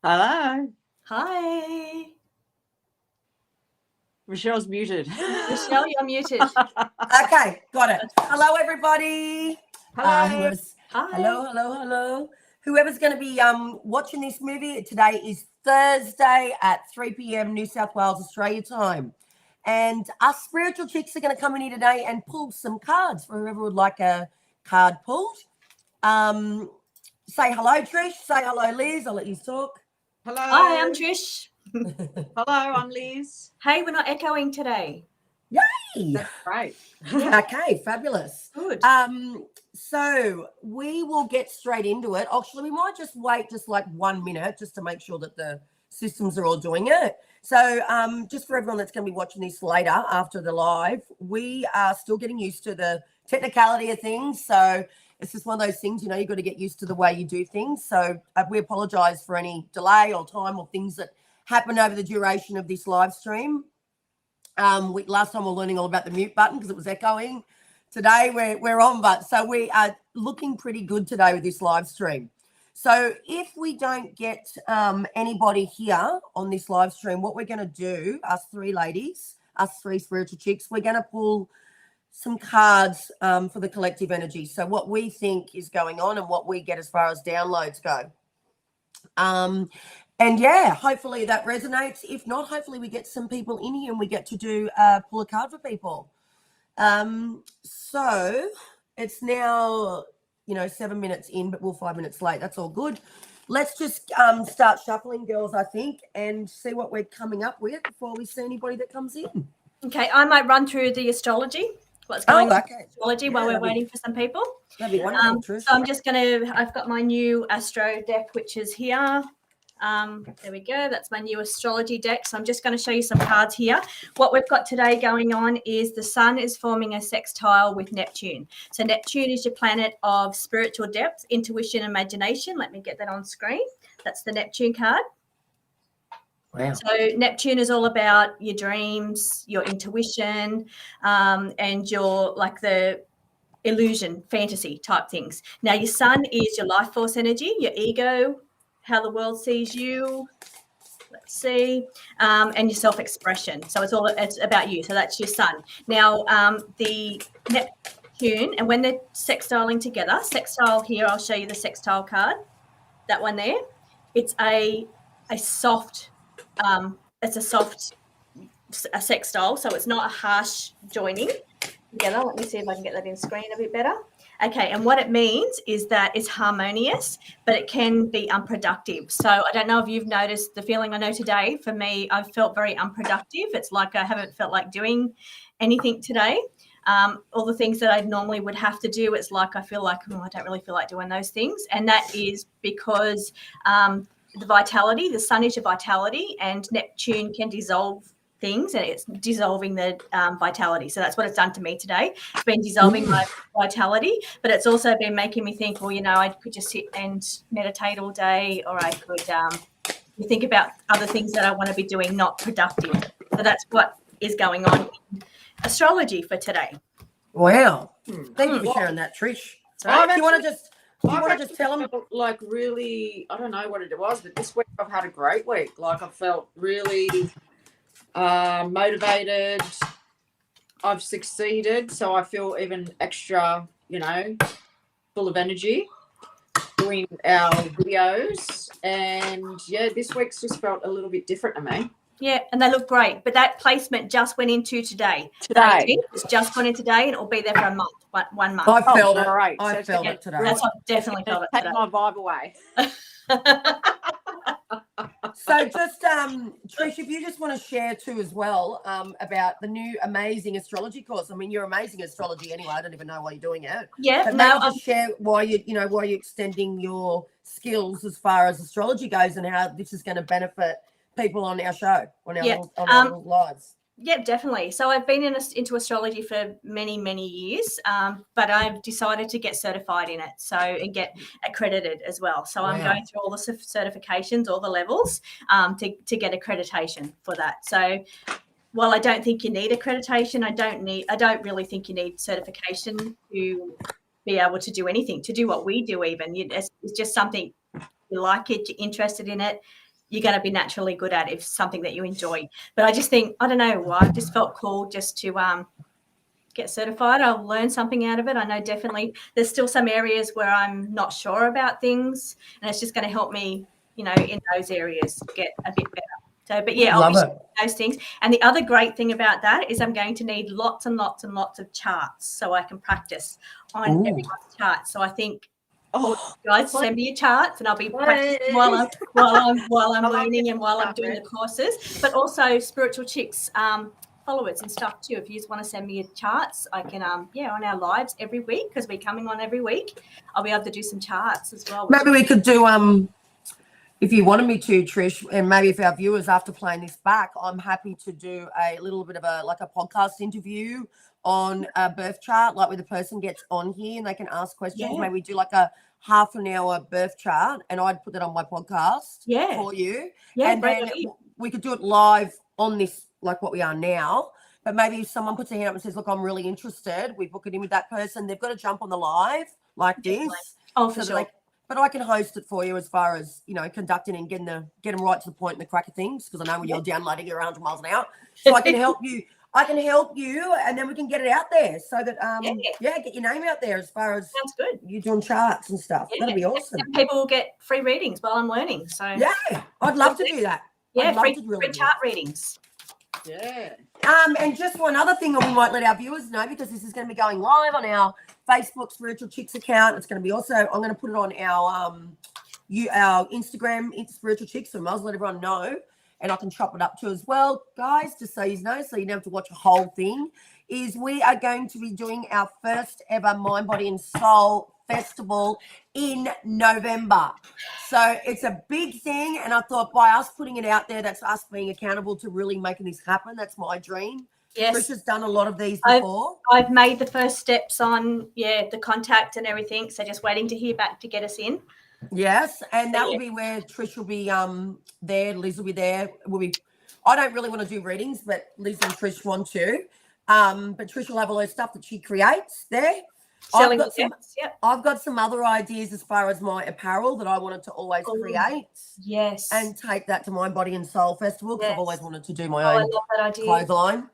Hello. Hi. Rechelle's muted. Rechelle, you're muted. Okay, got it. Hello, everybody. Hello. Hi. Hello. Whoever's going to be watching this movie, today is Thursday at 3 p.m. New South Wales, Australia time. And us Spiritual Chicks are going to come in here today and pull some cards for whoever would like a card pulled. Say hello, Trish. Say hello, Liz. I'll let you talk. Hello. Hi, I'm Trish. Hello, I'm Liz. Hey, we're not echoing today. Yay! That's great. Okay, fabulous. Good. So we will get straight into it. Actually, we might just wait just like 1 minute just to make sure that the systems are all doing it. So just for everyone that's going to be watching this later after the live, we are still getting used to the technicality of things. So it's just one of those things, you've got to get used to the way you do things. So we apologize for any delay or time or things that happen over the duration of this live stream. Last time we were learning all about the mute button because it was echoing. Today we're on, but so we are looking pretty good today with this live stream. So if we don't get anybody here on this live stream, what we're going to do, us three ladies, us three spiritual chicks, we're going to pull some cards for the collective energy. So what we think is going on and what we get as far as downloads go. And yeah, hopefully that resonates. If not, hopefully we get some people in here and we get to do pull a card for people. So it's now, 7 minutes in, but we're 5 minutes late. That's all good. Let's just start shuffling, girls, I think, and see what we're coming up with before we see anybody that comes in. Okay, I might run through the astrology. What's going on with astrology while we're waiting for some people. That'd be wonderful, Trish. So I'm just I've got my new astro deck, which is here. There we go. That's my new astrology deck. So I'm just going to show you some cards here. What we've got today going on is the sun is forming a sextile with Neptune. So Neptune is your planet of spiritual depth, intuition, imagination. Let me get that on screen. That's the Neptune card. Wow. So Neptune is all about your dreams, your intuition, and your like the illusion, fantasy type things. Now your sun is your life force energy, your ego, how the world sees you, let's see, and your self-expression. So it's about you. So that's your sun. Now the Neptune, and when they're sextiling together, sextile here, I'll show you the sextile card, that one there. It's a soft, it's a sextile, so it's not a harsh joining together. Let me see if I can get that in screen a bit better. Okay, and what it means is that it's harmonious, but it can be unproductive. So I don't know if you've noticed the feeling I know today. For me, I've felt very unproductive. It's like I haven't felt like doing anything today. All the things that I normally would have to do, it's like I feel like, I don't really feel like doing those things. And that is because the vitality, the sun is your vitality, and Neptune can dissolve things, and it's dissolving the vitality. So that's what it's done to me today. It's been dissolving my vitality, but it's also been making me think, I could just sit and meditate all day, or I could think about other things that I want to be doing, not productive. So that's what is going on in astrology for today. Wow. Thank you for sharing that, Trish. Do you want to just tell them? Like really, I don't know what it was, but this week I've had a great week. Like I felt really motivated. I've succeeded, so I feel even extra, full of energy doing our videos. And yeah, this week's just felt a little bit different to me. Yeah, and they look great. But that placement just went into today. It's just gone in today, and it will be there for a month, 1 month. I felt it. Right. I felt it today. I've definitely felt it today. Take my vibe away. So just, Trish, if you just want to share too as well about the new amazing astrology course. I mean, you're amazing astrology anyway. I don't even know why you're doing it. Yeah, but maybe just share why you're extending your skills as far as astrology goes, and how this is going to benefit people on our show, on our little lives. Yeah, definitely. So I've been into astrology for many, many years, but I've decided to get certified in it, and get accredited as well. So I'm going through all the certifications, all the levels, to get accreditation for that. So while I don't think you need accreditation, I don't really think you need certification to be able to do anything, to do what we do even. It's just something you like it, you're interested in it, you're going to be naturally good at if it's something that you enjoy. But I just think, I don't know why, I just felt cool just to get certified. I'll learn something out of it. I know definitely there's still some areas where I'm not sure about things, and it's just going to help me, you know, in those areas get a bit better. So, but yeah, I'll be sharing those things. And the other great thing about that is I'm going to need lots and lots and lots of charts so I can practice on everyone's chart. So I think, you guys, send me your charts, and I'll be practicing while I'm learning and while I'm doing the courses. But also Spiritual Chics followers and stuff too. If you just want to send me your charts, I can on our lives every week, because we're coming on every week. I'll be able to do some charts as well. Maybe we could do if you wanted me to, Trish, and maybe if our viewers, after playing this back, I'm happy to do a little bit of a podcast interview on a birth chart, like where the person gets on here and they can ask questions. Yeah. Maybe we do like a half an hour birth chart, and I'd put that on my podcast for you. Yeah, and then we could do it live on this, like what we are now. But maybe if someone puts their hand up and says, look, I'm really interested, we book it in with that person. They've got to jump on the live like this. Oh, for sure. But I can host it for you as far as, you know, conducting and getting them right to the point and the crack of things, because I know when you're downloading, you're 100 miles an hour. So I can help you. And then we can get it out there so that, get your name out there as far as sounds good. You doing charts and stuff. Yeah. That'd be awesome. And people will get free readings while I'm learning. So yeah, I'd love to do that. Yeah, free chart readings. Yeah. And just one other thing that we might let our viewers know, because this is going to be going live on our Facebook Spiritual Chics account. It's going to be also, I'm going to put it on our Instagram, Spiritual Chics, so I might as well let everyone know, and I can chop it up too as well, guys, just so you know, so you don't have to watch a whole thing, is we are going to be doing our first ever Mind, Body and Soul Festival in November. So it's a big thing, and I thought by us putting it out there, that's us being accountable to really making this happen. That's my dream. Yes. Trisha's done a lot of these before. I've made the first steps on the contact and everything, so just waiting to hear back to get us in. Yes, and that will be where Trish will be there, Liz will be there. I don't really want to do readings, but Liz and Trish want to. But Trish will have all her stuff that she creates there. I've got some other ideas as far as my apparel that I wanted to always create. Yes. And take that to Mind, Body and Soul Festival, because I've always wanted to do my own clothes line.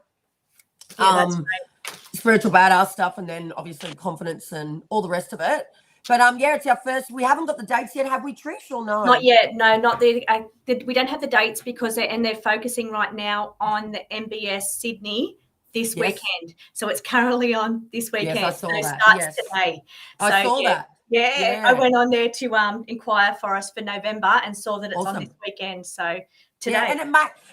Yeah, that's great. Spiritual badass stuff, and then obviously confidence and all the rest of it. But it's our first. We haven't got the dates yet, have we, Trish? Or no? Not yet. No, not the. We don't have the dates because they're focusing right now on the MBS Sydney this weekend. So it's currently on this weekend. Yes, I saw that. It starts today. I saw that. Yeah, I went on there to inquire for us for November and saw that it's on this weekend. So today, and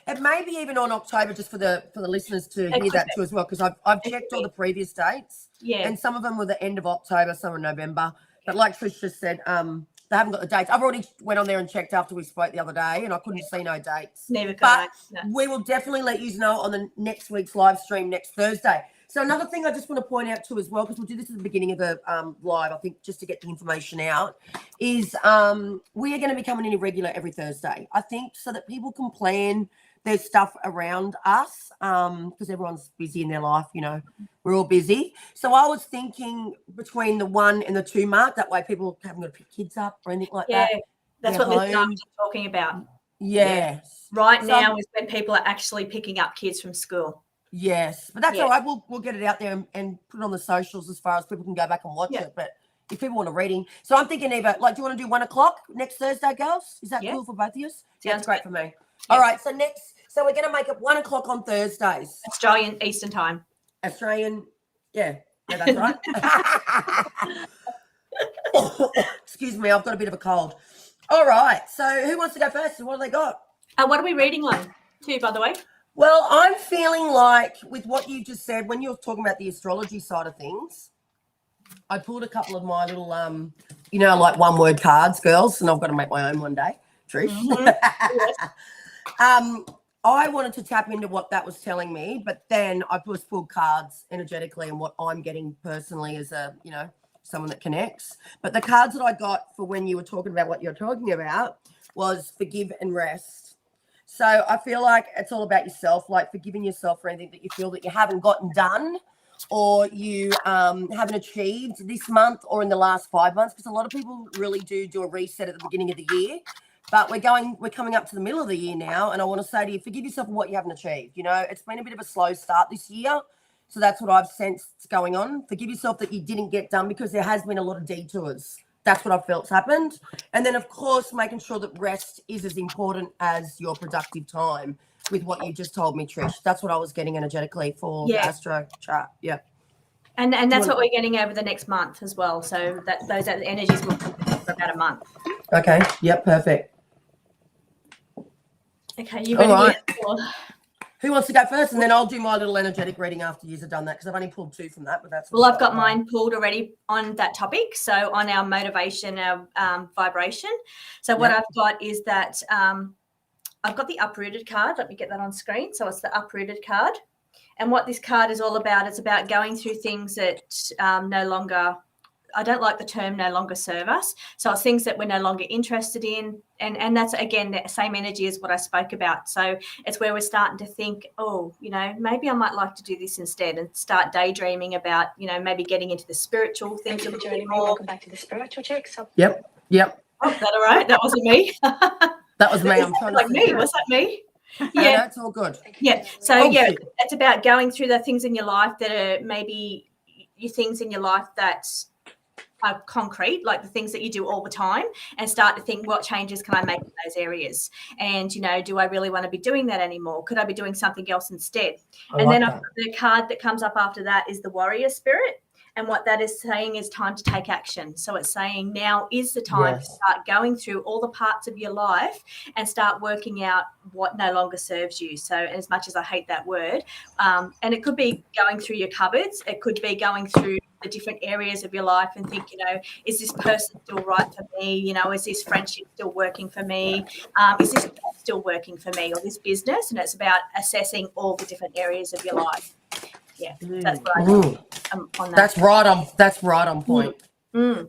it may be even on October, just for the listeners to hear that too as well, because I've checked all the previous dates. Yeah, and some of them were the end of October, some were November. But like Trish just said, they haven't got the dates. I've already went on there and checked after we spoke the other day, and I couldn't see no dates. Never could. But we will definitely let you know on the next week's live stream next Thursday. So another thing I just want to point out too as well, because we'll do this at the beginning of the live, I think, just to get the information out, is we are going to be coming in irregular every Thursday, I think, so that people can plan their stuff around us, because everyone's busy in their life, you know, we're all busy. So I was thinking between the 1 and the 2 mark, that way people haven't got to pick kids up or anything like that. Yeah, that's what Liz and I were talking about. Yes. Right now is when people are actually picking up kids from school. Yes, but that's all right. We'll get it out there and put it on the socials as far as people can go back and watch it. But if people want a reading, so I'm thinking either, like, do you want to do 1 o'clock next Thursday, girls? Is that cool for both of you? That's great for me. All right, so we're going to make it 1 o'clock on Thursdays. Australian Eastern Time. Australian, yeah, that's right. Excuse me, I've got a bit of a cold. All right, so who wants to go first? What have they got? What are we reading on too, by the way? Well, I'm feeling like, with what you just said, when you're talking about the astrology side of things, I pulled a couple of my little, like one-word cards, girls, and I've got to make my own one day, Trish. Mm-hmm. I wanted to tap into what that was telling me, but then I just pulled cards energetically and what I'm getting personally as a, someone that connects. But the cards that I got for when you were talking about what you're talking about was forgive and rest. So I feel like it's all about yourself, like forgiving yourself for anything that you feel that you haven't gotten done or you haven't achieved this month or in the last 5 months, because a lot of people really do a reset at the beginning of the year. But we're coming up to the middle of the year now, and I want to say to you, forgive yourself for what you haven't achieved. You know, it's been a bit of a slow start this year. So that's what I've sensed going on. Forgive yourself that you didn't get done because there has been a lot of detours. That's what I've felt's happened. And then, of course, making sure that rest is as important as your productive time with what you just told me, Trish. That's what I was getting energetically for the Astro chart. Yeah. And that's what we're getting over the next month as well. So that those energies will come for about a month. Okay. Yep. Perfect. Okay. You ready? All right. Who wants to go first? And then I'll do my little energetic reading after you've done that because I've only pulled 2 from that. But that's well, I've got mine pulled already on that topic. So on our motivation, our vibration. So what I've got is that I've got the uprooted card. Let me get that on screen. So it's the uprooted card. And what this card is all about, it's about going through things that no longer, I don't like the term no longer serve us. So it's things that we're no longer interested in. And that's, again, the same energy as what I spoke about. So it's where we're starting to think, oh, you know, maybe I might like to do this instead and start daydreaming about, you know, maybe getting into the spiritual things. Welcome back to the Spiritual Chics. Yep. Oh, is that all right? That wasn't me. That was me. I'm trying to like me. Was that me? Yeah, that's all good. Yeah. So shit. it's about going through the things in your life that are maybe your things in your life that are concrete, like the things that you do all the time, and start to think, what changes can I make in those areas? And, you know, do I really want to be doing that anymore? Could I be doing something else instead? And then the card that comes up after that is the warrior spirit. And what that is saying is time to take action. So it's saying now is the time to start going through all the parts of your life and start working out what no longer serves you. So as much as I hate that word, and it could be going through your cupboards. It could be going through the different areas of your life and think, you know, is this person still right for me? You know, is this friendship still working for me? Is this still working for me, or this business? And it's about assessing all the different areas of your life. Yeah, that's what I do on that. That's right on point.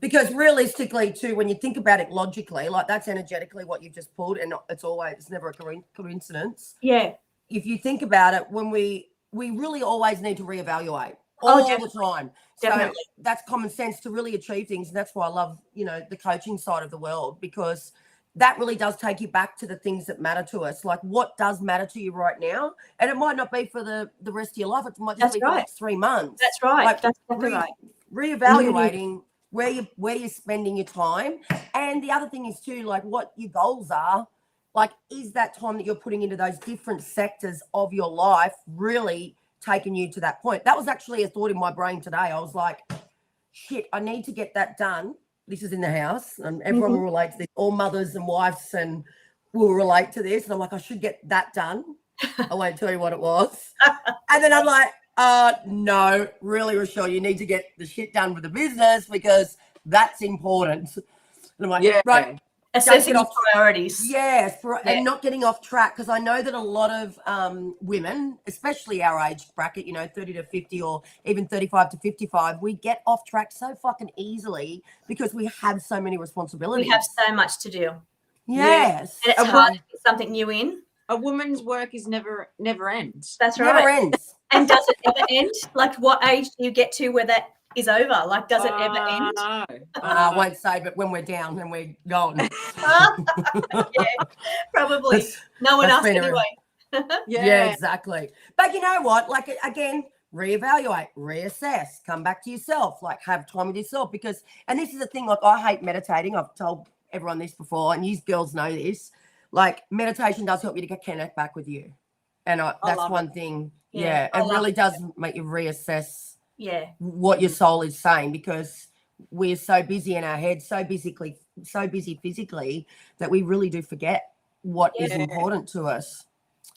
Because realistically, too, when you think about it logically, like that's energetically what you've just pulled, and it's never a coincidence. Yeah. If you think about it, when we really always need to reevaluate all the time. Definitely. So that's common sense to really achieve things, and that's why I love, you know, the coaching side of the world, because that really does take you back to the things that matter to us. Like what does matter to you right now? And it might not be for the rest of your life. It might just be for the next 3 months. That's right. Like that's exactly right. Reevaluating where you're spending your time. And the other thing is too, like what your goals are. Like, is that time that you're putting into those different sectors of your life really taking you to that point? That was actually a thought in my brain today. I was like, shit, I need to get that done. This is in the house, and everyone will relate to this. All mothers and wives and will relate to this. And I'm like, I should get that done. I won't tell you what it was. And then I'm like, no, really, Rechelle, you need to get the shit done with the business because that's important. And I'm like, right. Assessing your priorities. Yes, and not getting off track, because I know that a lot of women, especially our age bracket, you know, 30 to 50 or even 35 to 55, we get off track so fucking easily because we have so many responsibilities. We have so much to do. Yes. And it's hard to get something new in. A woman's work is never ends. That's right. Never ends. And does it ever end? Like, what age do you get to where that is over? Like, does it ever end? No. I won't say, but when we're down and we're gone. Yeah, probably. No one asked anyway. Yeah, exactly. But you know what? Like, again, reevaluate, reassess, come back to yourself, like have time with yourself. Because, and this is the thing, like I hate meditating. I've told everyone this before, and you girls know this. Like, meditation does help you to connect back with you. And that's one thing. Yeah, it really does make you reassess what your soul is saying, because we're so busy in our heads, so busy physically, that we really do forget what is important to us.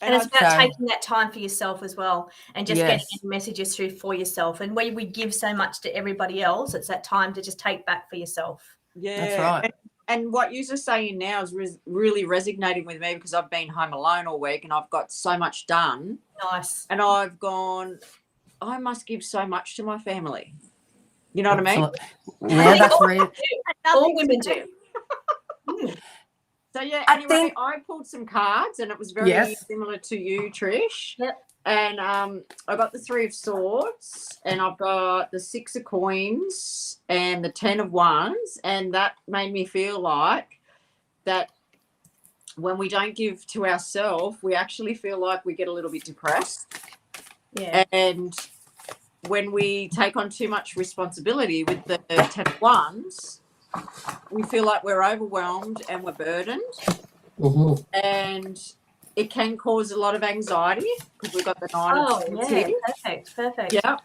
And it's about taking that time for yourself as well, and just getting messages through for yourself. And where we give so much to everybody else, it's that time to just take back for yourself. Yeah, that's right. And what you're saying now is really resonating with me, because I've been home alone all week and I've got so much done. Nice. And I've gone, I must give so much to my family. You know what I mean? Yeah, that's right. All women do. So, anyway, I pulled some cards, and it was very similar to you, Trish. Yep. And I got the 3 of Swords, and I've got the 6 of Coins and the 10 of Wands, and that made me feel like that when we don't give to ourselves, we actually feel like we get a little bit depressed. Yeah. And when we take on too much responsibility with the 10 of Wands, we feel like we're overwhelmed and we're burdened. Mhm. And it can cause a lot of anxiety because we've got the 9 of Oh, Swords yeah. here. Perfect. Yeah.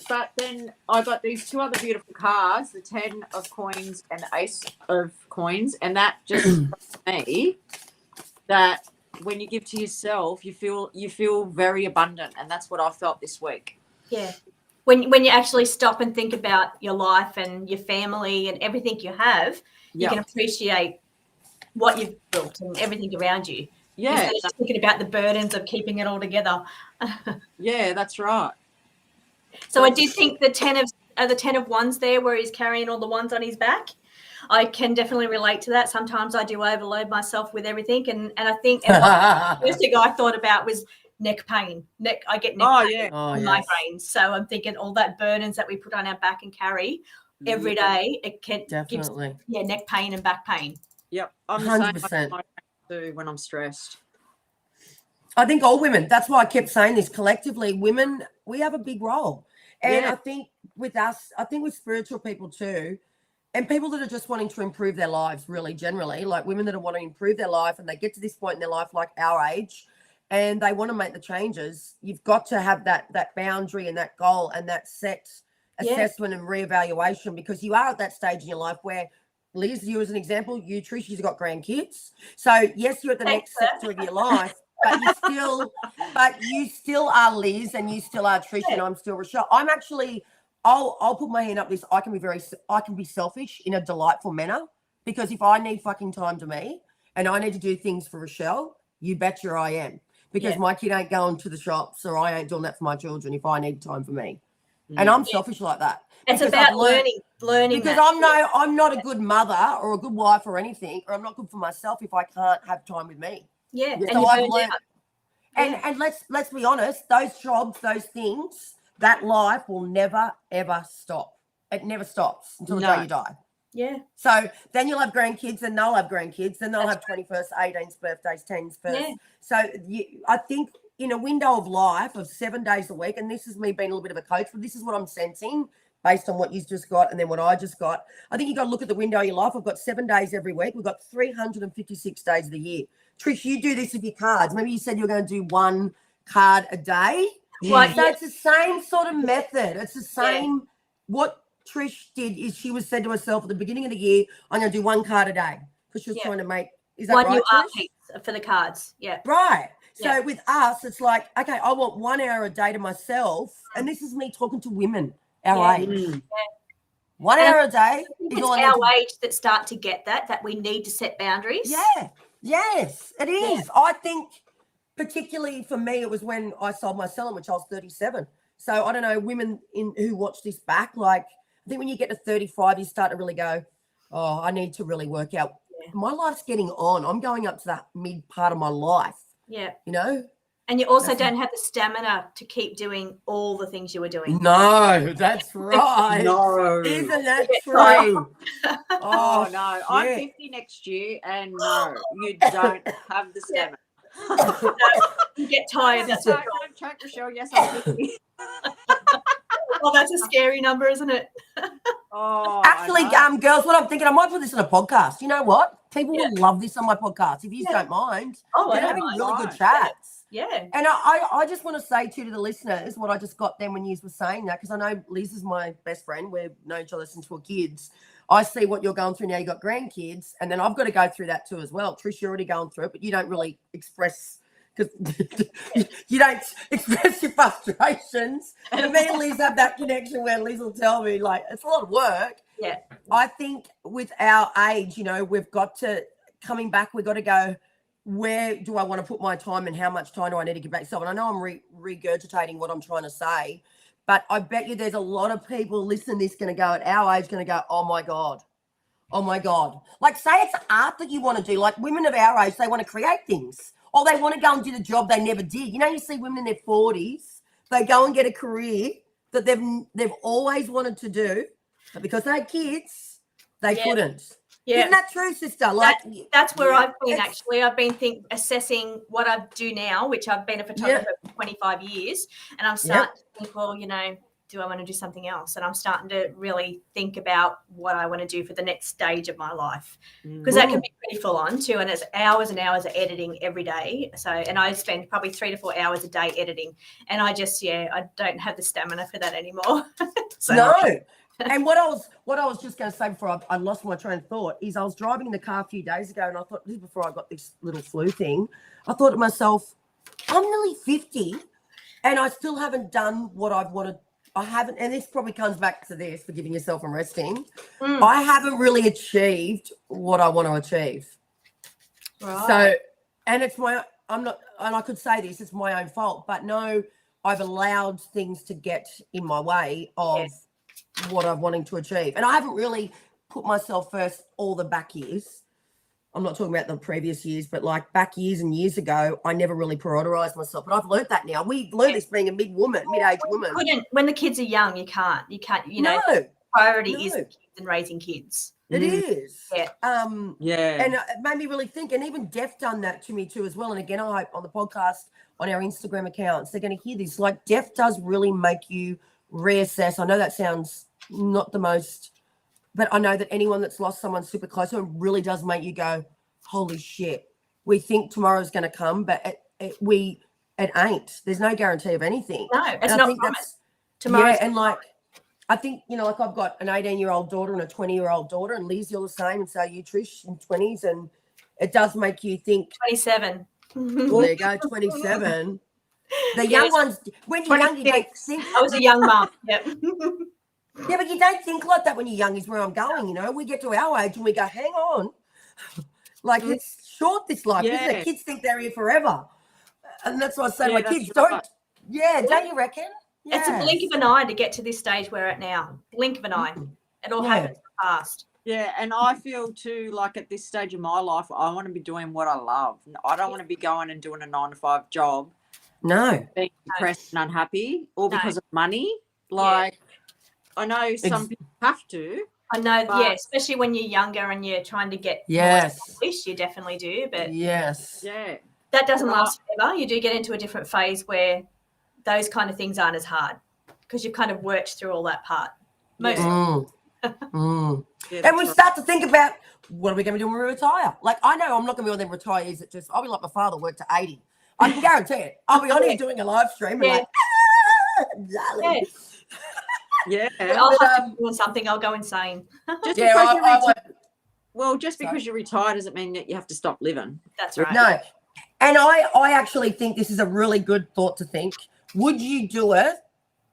But then I got these 2 other beautiful cards, the 10 of Coins and the Ace of Coins, and that just shows me that when you give to yourself, you feel very abundant, and that's what I felt this week. Yeah. When you actually stop and think about your life and your family and everything you have, you can appreciate what you've built and everything around you. Yeah. Instead of just thinking about the burdens of keeping it all together. Yeah, that's right. So I did think the 10 of Wands there, where he's carrying all the ones on his back. I can definitely relate to that. Sometimes I do overload myself with everything, and I think the first thing I thought about was neck pain. I get neck pain and migraines. So I'm thinking all that burdens that we put on our back and carry every day, it can give neck pain and back pain. Yep, I'm the 100%. same too when I'm stressed. I think all women, that's why I kept saying this, collectively, women, we have a big role. And I think with us, I think with spiritual people too, and people that are just wanting to improve their lives really generally, like women that are wanting to improve their life and they get to this point in their life like our age and they want to make the changes, you've got to have that boundary and that goal and that set assessment and reevaluation, because you are at that stage in your life where, Liz, you as an example, you, Trishe, you've got grandkids. So yes, you're at the next sector of your life, but you still are Liz and you still are Trishe and I'm still Rechelle. I'm actually, I'll put my hand up this. I can be selfish in a delightful manner, because if I need fucking time to me and I need to do things for Rechelle, you betcha I am, because my kid ain't going to the shops or I ain't doing that for my children if I need time for me. And I'm selfish like that. It's about learning because that. I'm not a good mother or a good wife or anything, or I'm not good for myself if I can't have time with me. Yeah. So I've learned, and let's be honest, those jobs, those things, that life will never ever stop. It never stops until the day you die. Yeah. So then you'll have grandkids, and they'll have grandkids, then they'll have 21st, 18th birthdays, 10th first. Yeah. So I think in a window of life of 7 days a week, and this is me being a little bit of a coach, but this is what I'm sensing based on what you've just got and then what I just got. I think you've got to look at the window of your life. I've got 7 days every week. We've got 356 days of the year. Trish, you do this with your cards. Maybe you said you're going to do 1 card a day. Right. So it's the same sort of method. It's the same. What Trish did is she was said to herself at the beginning of the year, I'm going to do 1 card a day, because she was trying to make, is that 1 right, new art Trish? piece for the cards. Yeah. Right. So with us, it's like, okay, I want 1 hour a day to myself. And this is me talking to women our age. Yeah. 1 hour a day. It's our age that start to get that we need to set boundaries. Yeah. Yes, it is. I think particularly for me, it was when I sold my salon, which I was 37. So I don't know, women who watch this back, like I think when you get to 35, you start to really go, oh, I need to really work out. My life's getting on. I'm going up to that mid part of my life. Yeah. You know? And you also don't have the stamina to keep doing all the things you were doing. No, that's right. No. Isn't that true? Oh, no. Shit. I'm 50 next year, and no, you don't have the stamina. No, you get tired. That's right. Track, Rechelle. Yes, I'm 50. Well, that's a scary number, isn't it? Actually, girls, what I'm thinking, I might put this on a podcast. You know what? People will love this on my podcast if you don't mind. They're having really good chats. Yeah. And I just want to say to the listeners what I just got then when you were saying that, because I know Liz is my best friend. We've known each other since we were kids. I see what you're going through now. You got grandkids, and then I've got to go through that too as well. Trish, you're already going through it, but you don't really express, because you don't express your frustrations. And me and Liz have that connection where Liz will tell me, like, it's a lot of work. Yeah. I think with our age, you know, we've got to, coming back, we've got to go, where do I want to put my time and how much time do I need to give back myself? And I know I'm regurgitating what I'm trying to say, but I bet you there's a lot of people listening to this going to go at our age, going to go, oh my God. Like, say it's art that you want to do. Like women of our age, they want to create things, or they want to go and do the job they never did. You know, you see women in their 40s, they go and get a career that they've always wanted to do, but because they had kids, they couldn't. Yeah. Isn't that true, sister? Like That's where I've been it's- actually. I've been assessing what I do now, which I've been a photographer for 25 years, and I'm starting to think, well, do I want to do something else? And I'm starting to really think about what I want to do for the next stage of my life, because that can be pretty full on too, and it's hours and hours of editing every day. So, and I spend probably 3 to 4 hours a day editing, and I just I don't have the stamina for that anymore. So, no. And what I was just going to say before I lost my train of thought is I was driving in the car a few days ago, and I thought, this is before I got this little flu thing, I thought to myself, I'm nearly 50 and I still haven't done what I've wanted. I haven't, and this probably comes back to this, forgiving yourself and resting. I haven't really achieved what I want to achieve. right. So, and I could say this, it's my own fault, but no, I've allowed things to get in my way of what I'm wanting to achieve. And I haven't really put myself first all the back years. I'm not talking about the previous years, but like back years and years ago, I never really prioritized myself. But I've learned that now. We've learned this being a mid-age woman. When the kids are young, you can't, No, priority is the kids and raising kids. it is. Yeah. And it made me really think. And even Beth done that to me too as well. And again, I hope on the podcast, on our Instagram accounts, they're going to hear this. Like Beth does really make you reassess. I know that sounds not the most, but I know that anyone that's lost someone super close to them really does make you go, holy shit. We think tomorrow's going to come, but it ain't. There's no guarantee of anything. No, it's not promised. Yeah, and like, I think, like I've got an 18-year-old daughter and a 20-year-old daughter, and Liz, you're the same, and so are you, Trish, in 20s, and it does make you think. 27. Well, there you go, 27. The young ones, when you're young, you don't think. I was a young mum. Yep. Yeah, but you don't think like that when you're young is where I'm going, We get to our age and we go, hang on. Like, it's short, this life, isn't it? Kids think they're here forever. And that's what I say to my kids. Don't you reckon? It's a blink of an eye to get to this stage we're at now. Blink of an eye. It all happens fast. Yeah, and I feel too, like at this stage of my life, I want to be doing what I love. I don't want to be going and doing a 9-to-5 job. No. Being depressed and unhappy, or because of money. Like, I know some people have to. I know, especially when you're younger and you're trying to get more established, you definitely do. But that doesn't last forever. You do get into a different phase where those kind of things aren't as hard because you've kind of worked through all that part. And we start to think about, what are we going to do when we retire? Like, I know I'm not going to be one of them retirees that just, I'll be like my father, worked to 80. I can guarantee it. I'll be on here doing a live stream and like, darling. Yeah, I'll have to be doing something. I'll go insane. Just because you're retired doesn't mean that you have to stop living. That's right. No, and I actually think this is a really good thought to think. Would you do it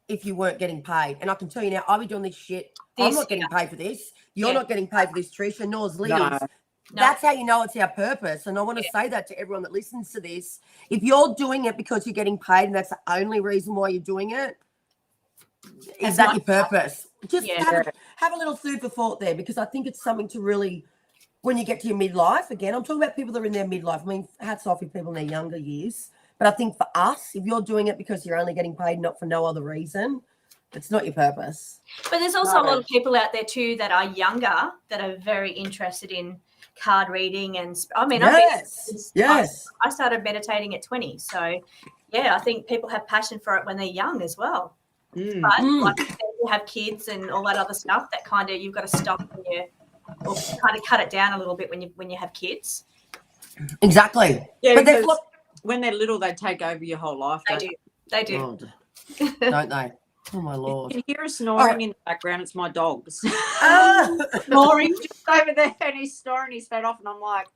if you weren't getting paid? And I can tell you now, I'll be doing this shit. I'm not getting paid for this. You're not getting paid for this, Trisha, nor's Liz. No. That's how you know it's our purpose. And I want to say that to everyone that listens to this. If you're doing it because you're getting paid and that's the only reason why you're doing it, is that your purpose? Just have a little food for thought there, because I think it's something to really, when you get to your midlife, again, I'm talking about people that are in their midlife. I mean, hats off with people in their younger years. But I think for us, if you're doing it because you're only getting paid, not for no other reason, it's not your purpose. But there's also a lot of people out there too that are younger that are very interested in card reading. And I mean, I started meditating at 20. So, I think people have passion for it when they're young as well. But like you said, you have kids and all that other stuff that kind of you've got to stop or kind of cut it down a little bit when you have kids. Exactly. Yeah, but when they're little, they take over your whole life. They do. Oh, don't they? Oh my Lord! You can hear a snoring in the background. It's my dogs. Snoring just over there, and he's snoring his head off, and I'm like,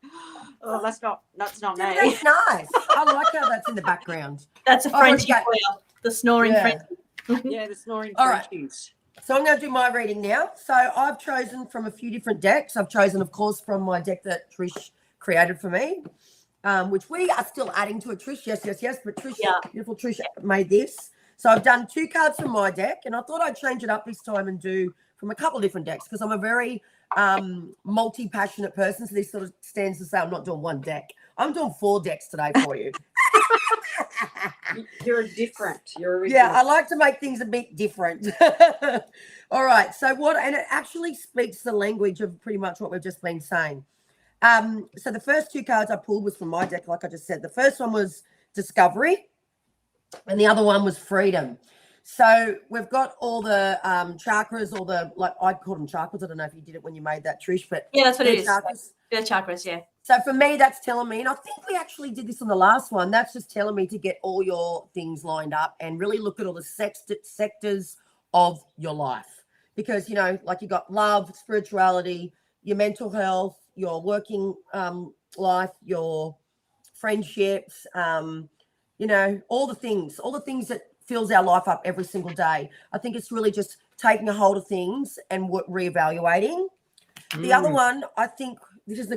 "Oh, that's not me." That's nice. I like how that's in the background. That's a Frenchie for you, the snoring Frenchie. Yeah, the snoring All Frenchies. Right. So I'm going to do my reading now. So I've chosen from a few different decks. I've chosen, of course, from my deck that Trish created for me, which we are still adding to it. Trish, yes. But Trish, beautiful Trish, made this. So I've done 2 cards from my deck, and I thought I'd change it up this time and do from a couple of different decks, because I'm a very multi-passionate person. So this sort of stands to say I'm not doing one deck. I'm doing 4 decks today for you. You're different. You're original. Yeah, I like to make things a bit different. All right. So and it actually speaks the language of pretty much what we've just been saying. So the first two cards I pulled was from my deck, like I just said. The first one was discovery, and the other one was freedom. So we've got all the chakras, all the, like, I call them chakras. I don't know if you did it when you made that, Trish, but Yeah, that's what it is. chakras. The chakras, yeah. So for me, that's telling me, and I think we actually did this on the last one, that's just telling me to get all your things lined up and really look at all the sectors of your life. Because, you know, like you got love, spirituality, your mental health, your working life, your friendships, you know, all the things that fills our life up every single day. I think it's really just taking a hold of things and reevaluating. The other one, I think this is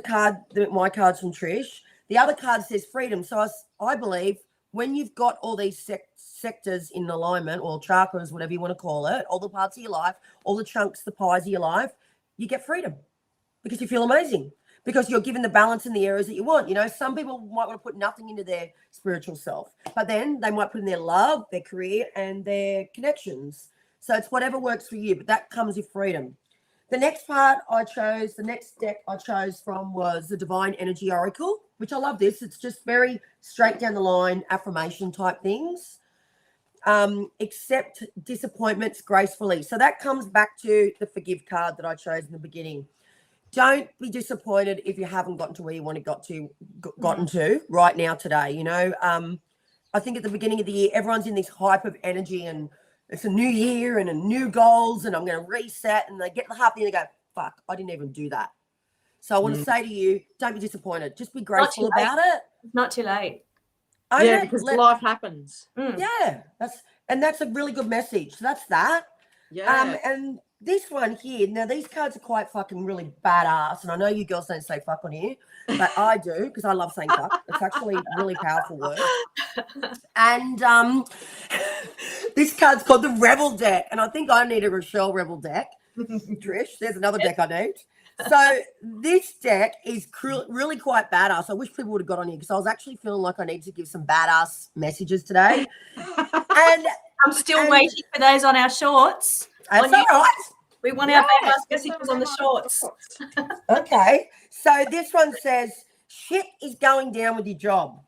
my cards from Trish. The other card says freedom. So I believe when you've got all these sectors in alignment, or chakras, whatever you want to call it, all the parts of your life, all the chunks, the pies of your life, you get freedom because you feel amazing. Because you're given the balance in the areas that you want. You know, some people might want to put nothing into their spiritual self, but then they might put in their love, their career, and their connections. So it's whatever works for you, but that comes with freedom. The next part the next deck I chose from was the Divine Energy Oracle, which I love this. It's just very straight down the line, affirmation type things. Accept disappointments gracefully. So that comes back to the forgive card that I chose in the beginning. Don't be disappointed if you haven't gotten to where you want to gotten to right now today. You know, I think at the beginning of the year, everyone's in this hype of energy and it's a new year and a new goals and I'm going to reset, and they get the half year and they go, fuck, I didn't even do that. So I want to say to you, don't be disappointed. Just be grateful about it. Not too late. Because life happens. Yeah, that's a really good message. So that's that. Yeah. And this one here, now these cards are quite fucking really badass, and I know you girls don't say fuck on here, but I do because I love saying fuck. It's actually a really powerful word. And this card's called the Rebel deck, and I think I need a Rechelle Rebel deck. Trish, there's another deck I need. So this deck is really quite badass. I wish people would have got on here because I was actually feeling like I need to give some badass messages today. And I'm still waiting for those on our shorts. That's all right. We want our badass messages on the shorts. Okay. So this one says, shit is going down with your job.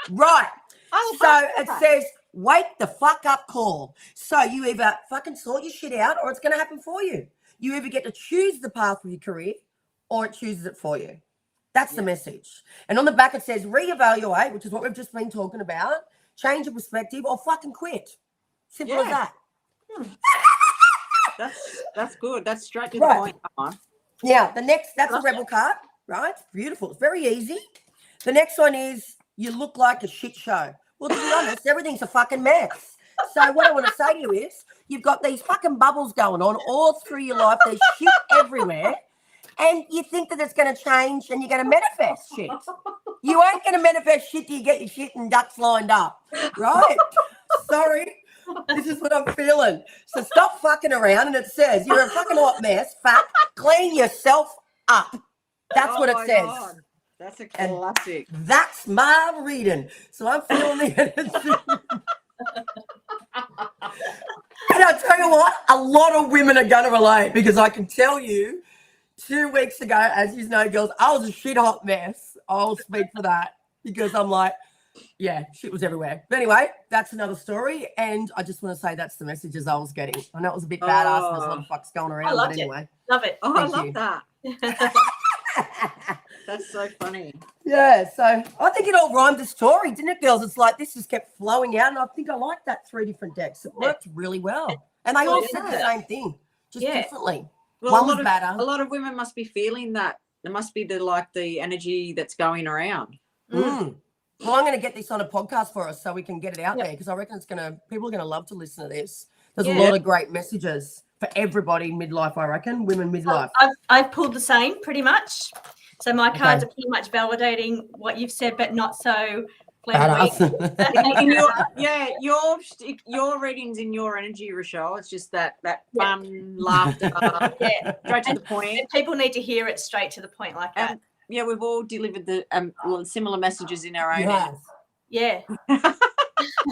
Right. So it says, wake the fuck up call. So you either fucking sort your shit out or it's going to happen for you. You either get to choose the path of your career or it chooses it for you. That's the message. And on the back it says reevaluate, which is what we've just been talking about, change your perspective or fucking quit. Simple as that. That's good. That's straight to the point. Yeah, that's a Rebel card, right? It's beautiful. It's very easy. The next one is you look like a shit show. Well, to be honest, everything's a fucking mess. So what I want to say to you is you've got these fucking bubbles going on all through your life. There's shit everywhere. And you think that it's going to change and you're going to manifest shit. You ain't going to manifest shit till you get your shit and ducks lined up, right? Sorry. This is what I'm feeling. So stop fucking around. And it says you're a fucking hot mess. Fuck. Clean yourself up. That's what it says. God. That's a classic. And that's my reading. So I'm feeling the energy. And I'll tell you what, a lot of women are going to relate because I can tell you 2 weeks ago, as you know, girls, I was a shit hot mess. I'll speak for that because I'm like, yeah, shit was everywhere. But anyway, that's another story. And I just want to say that's the messages I was getting. I know it was a bit badass and there's a lot of fucks going around. But anyway. Love it. Oh, I love that. That's so funny. Yeah, so I think it all rhymed the story, didn't it, girls? It's like this just kept flowing out, and I think I like that 3 different decks. It worked really well. And they all said the same thing, just differently. Well, one was better. A lot of women must be feeling that. There must be the energy that's going around. Well, I'm going to get this on a podcast for us so we can get it out there because I reckon people are going to love to listen to this. There's a lot of great messages for everybody in midlife, I reckon, women midlife. I've pulled the same pretty much. So my cards are pretty much validating what you've said, but not so your readings in your energy, Rechelle. It's just that fun laughter, straight to the point. And people need to hear it straight to the point like that. we've all delivered the similar messages in our own. Yes. Yeah.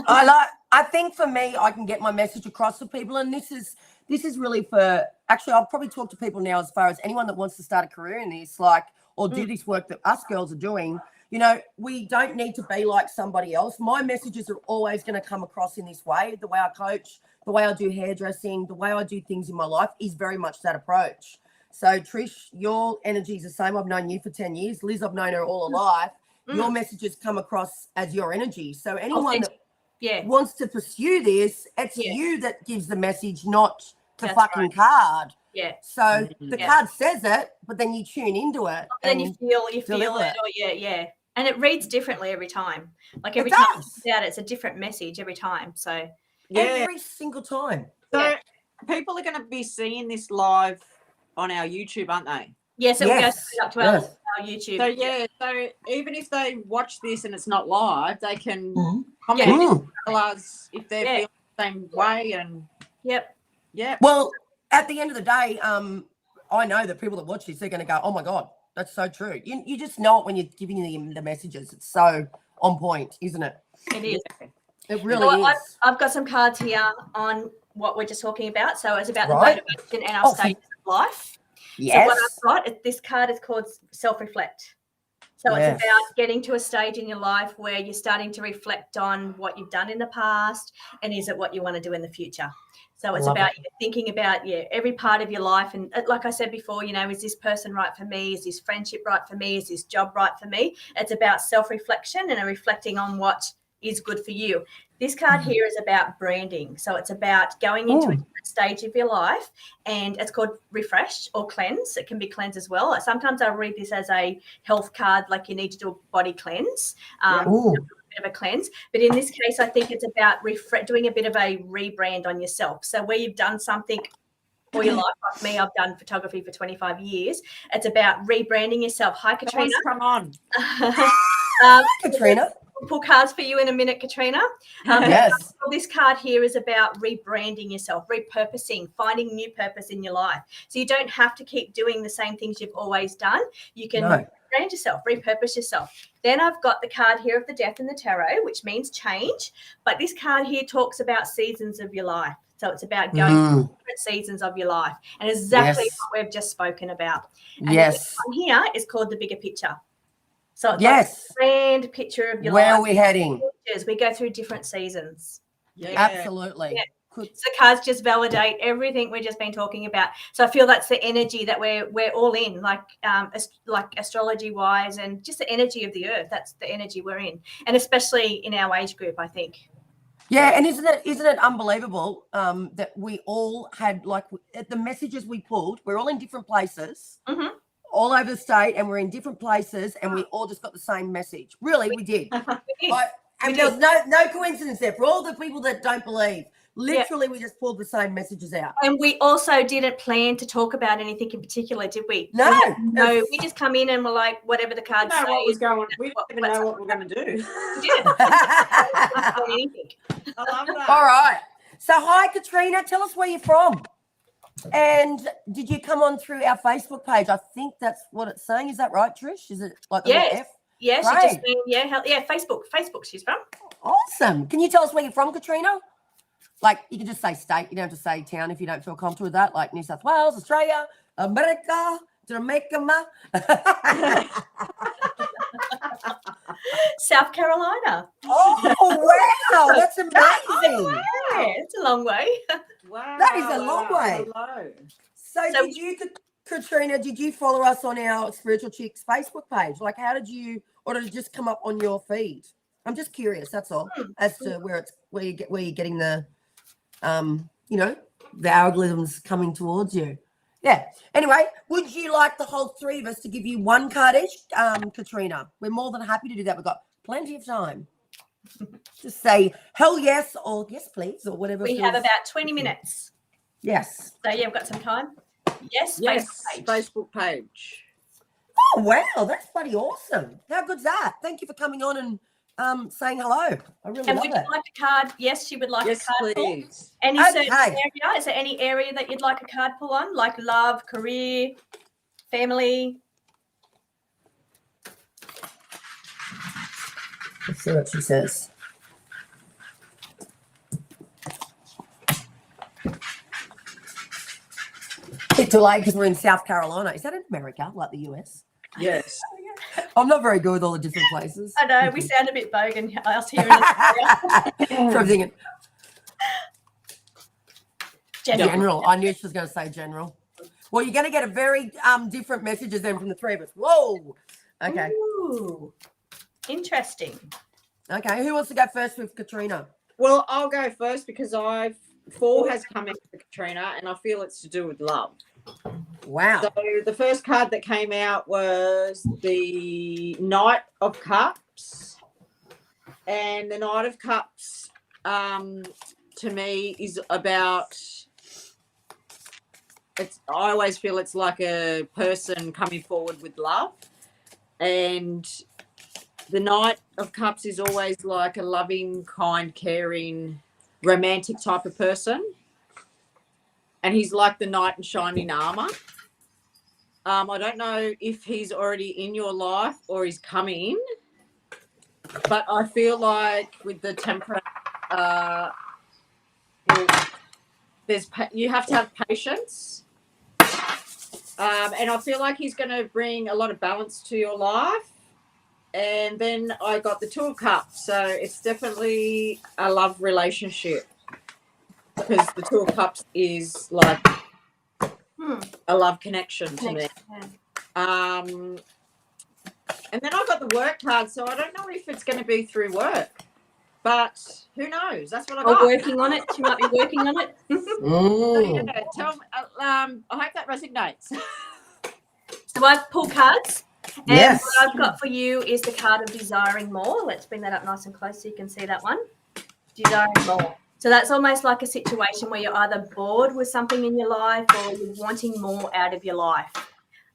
I think for me, I can get my message across to people, and this is really for, actually, I'll probably talk to people now as far as anyone that wants to start a career in this, like, or do this work that us girls are doing. You know, we don't need to be like somebody else. My messages are always going to come across in this way. The way I coach, the way I do hairdressing, the way I do things in my life is very much that approach. So, Trish, your energy is the same. I've known you for 10 years. Liz, I've known her all her life. Your messages come across as your energy. So anyone that wants to pursue this, it's you that gives the message, not the fucking card. Yeah. So the card says it, but then you tune into it. And then you feel it, or and it reads differently every time. Like every time you out, it's a different message every time. So every single time. So people are going to be seeing this live on our YouTube, aren't they? Yes, it will go up to our YouTube. So so even if they watch this and it's not live, they can comment and tell us if they're feeling the same way. And Well, at the end of the day, I know that people that watch this, they're going to go, "Oh my God, that's so true." You just know it when you're giving them the messages. It's so on point, isn't it? It is. It really is. I've got some cards here on what we're just talking about. So it's about the motivation and our stages of life. Yes. So what I've got, this card is called self-reflect. So it's about getting to a stage in your life where you're starting to reflect on what you've done in the past and is it what you want to do in the future. So it's about thinking about every part of your life. And like I said before, you know, is this person right for me? Is this friendship right for me? Is this job right for me? It's about self-reflection and reflecting on what is good for you. This card here is about branding. So it's about going into a different stage of your life, and it's called refresh or cleanse. It can be cleanse as well. Sometimes I read this as a health card, like you need to do a body cleanse, a bit of a cleanse. But in this case, I think it's about doing a bit of a rebrand on yourself. So where you've done something all your life, like me, I've done photography for 25 years. It's about rebranding yourself. Hi, Katrina. Come on. Katrina. We'll pull cards for you in a minute, Katrina. Yes. This card here is about rebranding yourself, repurposing, finding new purpose in your life. So you don't have to keep doing the same things you've always done. You can rebrand yourself, repurpose yourself. Then I've got the card here of the Death in the Tarot, which means change. But this card here talks about seasons of your life. So it's about going through different seasons of your life, and exactly what we've just spoken about. And this one here is called the bigger picture. So it's like a grand picture of your life. Where are we heading? We go through different seasons. Yeah. Absolutely. So cards just validate everything we've just been talking about. So I feel that's the energy that we're all in, like astrology wise, and just the energy of the earth. That's the energy we're in, and especially in our age group, I think. Yeah, and isn't it unbelievable that we all had, like, the messages we pulled, we're all in different places. All over the state, and we're in different places, and we all just got the same message. Really, we did. And there was no coincidence there. For all the people that don't believe, literally, we just pulled the same messages out. And we also didn't plan to talk about anything in particular, did we? No. We just come in and we're like, whatever the cards say. What was going on. We don't even know what we're going to do. We didn't. I love that. All right. So, hi, Katrina. Tell us where you're from. And did you come on through our Facebook page? I think that's what it's saying. Is that right, Trish? Is it like the F? Yeah, she just been, Facebook. She's from. Awesome. Can you tell us where you're from, Katrina? Like, you can just say state. You don't have to say town if you don't feel comfortable with that. Like New South Wales, Australia, America, Jamaica. South Carolina. Oh, wow. That's amazing. Yeah, it's a long way. Wow. That is a long way. Hello. So did you, Katrina, did you follow us on our Spiritual Chics Facebook page? Like, how did you, or did it just come up on your feed? I'm just curious, that's all, as to where you're getting the, the algorithms coming towards you. Yeah. Anyway, would you like the whole three of us to give you one card each, Katrina? We're more than happy to do that. We've got plenty of time. Just say hell yes or yes please or whatever. We have about 20 minutes. Yes. So we've got some time. Yes. Facebook page. Oh wow, that's bloody awesome. How good's that? Thank you for coming on and saying hello. I really love it. And would you like a card? Yes, she would like a card please. Pull. Any certain area? Is there any area that you'd like a card pull on? Like love, career, family? Let's see what she says. Bit delayed because we're in South Carolina. Is that in America, like the US? Yes. I'm not very good with all the different places. I know, we sound a bit bogan us here in Australia. So I'm thinking General. general. I knew she was going to say general. Well, you're going to get a very different messages then from the three of us. Whoa. Okay. Ooh, interesting. Okay. Who wants to go first with Katrina? Well, I'll go first because 4 has come in for Katrina, and I feel it's to do with love. Wow. So the first card that came out was the Knight of Cups, and the Knight of Cups to me is about, I always feel it's like a person coming forward with love, and the Knight of Cups is always like a loving, kind, caring, romantic type of person. And he's like the knight in shining armor. I don't know if he's already in your life or he's coming, but I feel like with the temperament, you have to have patience. And I feel like he's going to bring a lot of balance to your life. And then I got the 2 of Cups. So it's definitely a love relationship, because the 2 of Cups is like a love connection to me. And then I got the work card, so I don't know if it's going to be through work, but who knows? That's what I got. Working on it. She might be working on it. So, yeah, tell me, I hope that resonates. So I've pulled cards. And Yes. what I've got for you is the card of desiring more. Let's bring that up nice and close so you can see that one. Desiring more. So that's almost like a situation where you're either bored with something in your life or you're wanting more out of your life.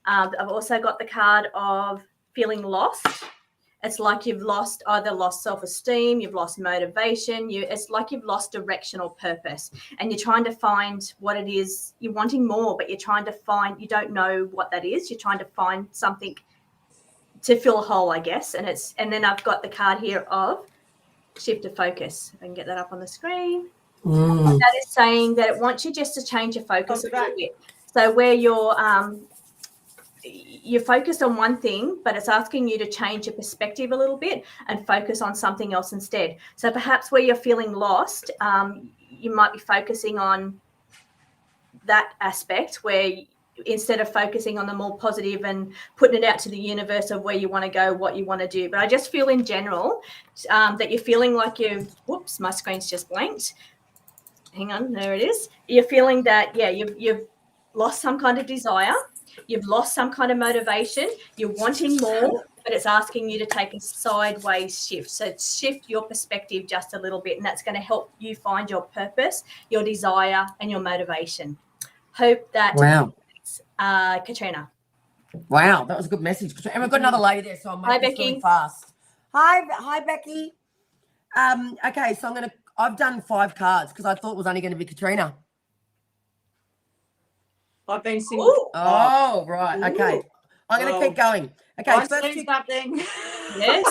I've also got the card of feeling lost. It's like you've either lost self-esteem, you've lost motivation. It's like you've lost direction or purpose, and you're trying to find what it is. You're wanting more, but you're trying to find. You don't know what that is. You're trying to find something to fill a hole, I guess. And then I've got the card here of shift of focus. If I can get that up on the screen. That is saying that it wants you just to change your focus a little bit. So where you're focused on one thing, but it's asking you to change your perspective a little bit and focus on something else instead. So perhaps where you're feeling lost, you might be focusing on that aspect where instead of focusing on the more positive and putting it out to the universe of where you want to go, what you want to do. But I just feel in general that you're feeling like whoops, my screen's just blanked. Hang on, there it is. You're feeling that, you've lost some kind of desire. You've lost some kind of motivation. You're wanting more, but it's asking you to take a sideways shift. So shift your perspective just a little bit, and that's going to help you find your purpose, your desire, and your motivation. Hope that helps, Katrina. Wow, that was a good message. And we've got another lady there, so I'm making this really fast. Hi, Becky. Okay, so I've done 5 cards because I thought it was only going to be Katrina. I've been singing. Oh, right. Okay. I'm going to keep going. Okay. I've seen something. Yes.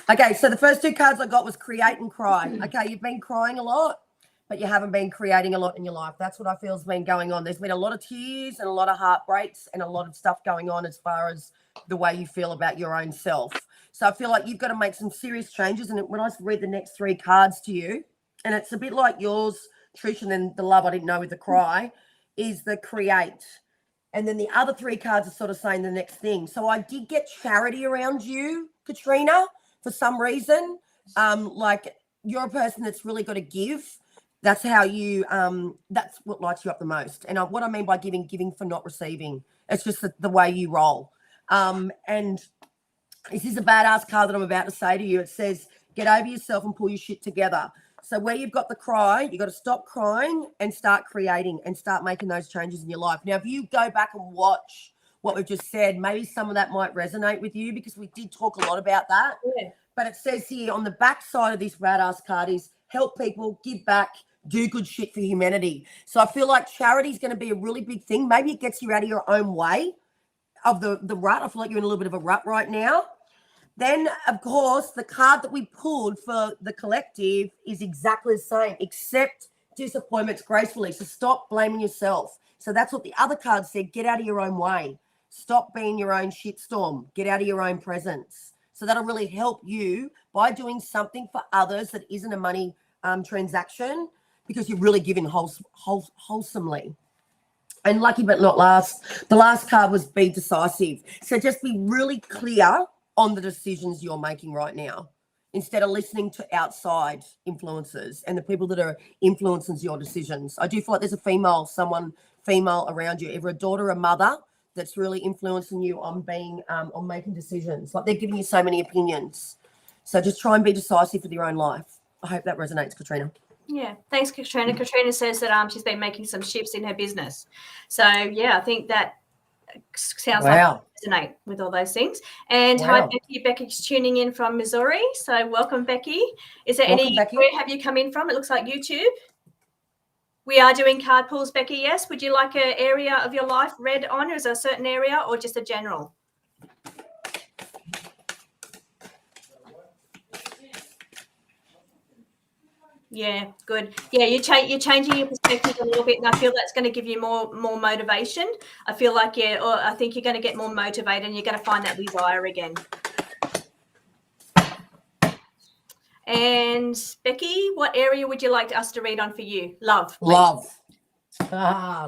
Okay, so the first 2 cards I got was create and cry. Okay, you've been crying a lot, but you haven't been creating a lot in your life. That's what I feel has been going on. There's been a lot of tears and a lot of heartbreaks and a lot of stuff going on as far as the way you feel about your own self. So I feel like you've got to make some serious changes. And when I read the next 3 cards to you, and it's a bit like yours, Trishe, and then the love I didn't know with the cry, is the create. And then the other 3 cards are sort of saying the next thing. So I did get charity around you, Katrina, for some reason. Like you're a person that's really got to give. That's how you, that's what lights you up the most. And what I mean by giving for not receiving. It's just the way you roll. And this is a badass card that I'm about to say to you. It says, get over yourself and pull your shit together. So where you've got the cry, you've got to stop crying and start creating and start making those changes in your life. Now, if you go back and watch what we've just said, maybe some of that might resonate with you because we did talk a lot about that. Yeah. But it says here on the back side of this badass card is help people, give back, do good shit for humanity. So I feel like charity is going to be a really big thing. Maybe it gets you out of your own way of the rut. I feel like you're in a little bit of a rut right now. Then, of course, the card that we pulled for the collective is exactly the same, accept disappointments gracefully. So stop blaming yourself. So that's what the other card said. Get out of your own way. Stop being your own shitstorm. Get out of your own presence. So that'll really help you by doing something for others that isn't a money transaction, because you're really giving wholesomely. And lucky but not last, the last card was be decisive. So just be really clear on the decisions you're making right now, instead of listening to outside influences and the people that are influencing your decisions. I do feel like there's a someone female around you, either a daughter or a mother, that's really influencing you on being on making decisions. Like, they're giving you so many opinions. So just try and be decisive with your own life. I hope that resonates, Katrina. Yeah, thanks, Katrina. Katrina says that she's been making some shifts in her business. So yeah, I think that sounds like resonate with all those things. And hi, Becky. Becky's tuning in from Missouri. So welcome, Becky. Is there where have you come in from? It looks like YouTube. We are doing card pulls, Becky. Yes. Would you like an area of your life read on? Is there a certain area or just a general? Yeah, good. Yeah, you're changing your perspective a little bit, and I feel that's going to give you more motivation. I feel like I think you're going to get more motivated, and you're going to find that desire again. And Becky, what area would you like us to read on for you? Love. Please. Love.